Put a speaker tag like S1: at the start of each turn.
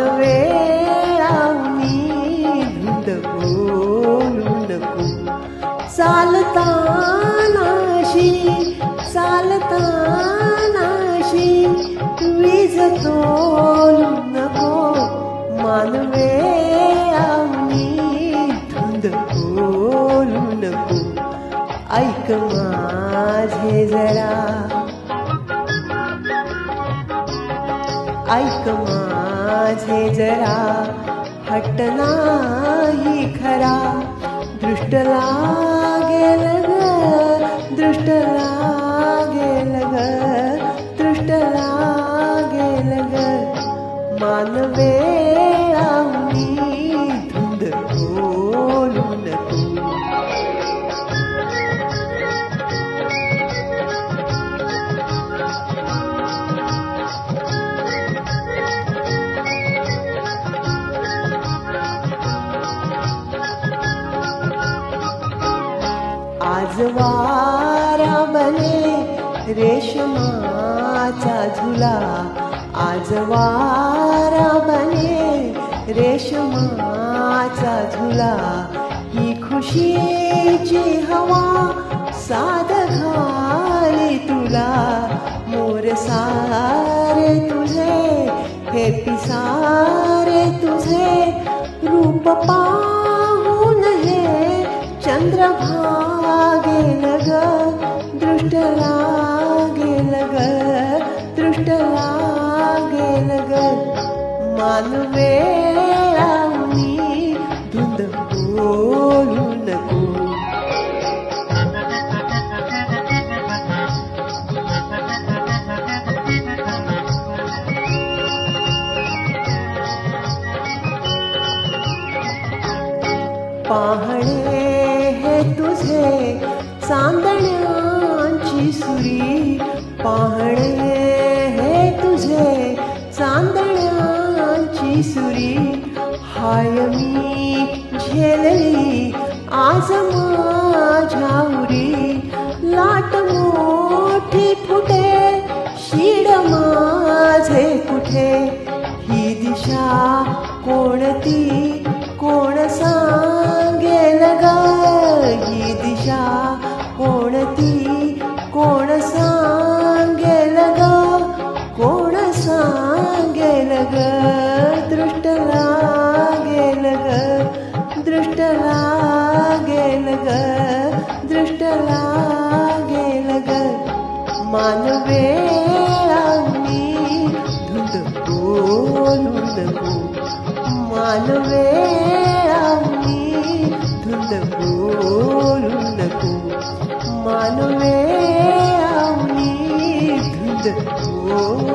S1: मानवे धुंद बोलू नको. चालतानाशी वीज तोलू नको. मानवे धुंद बोलू नको. ऐक माझे जरा, ऐक माझे जरा, हट्ट नाही खरा. दृष्ट लागेल ग, दृष्ट लागेल ग, दृष्ट लागेल ग. मानवे धुंद बोलू नको. आज वारा बने रेशमाचा झुला. आज वारा बने रेशमाचा झुला. ही खुशीची हवा साद घाली तुला. मोर सारे तुझे, हे पिसारे तुझे. रूप पाहून हे चंद्रभागेल ग. दृष्ट लागेल ग, दृष्ट लागेल ग. मानवे धुंद बोलू नको. पाहणे हे तुझे चांदण्यांची सुरी. पाहणे हे तुझे चांदण्यांची सुरी. हाय मी झेलली आज माझ्या उरी. लाट मोठी फुटे, शीड माझे कुठे. ही दिशा कोणती, कोण सांगेल ग. ही दिशा कोणती, कोण सांगेल ग, कोण सांगेल ग. दृष्ट लागेल ग, दृष्ट लागेल ग, दृष्ट लागेल ग. मानवे धुंद बोलू नको. मानवे धुंद बोलू नको. मानवे धुंद बोलू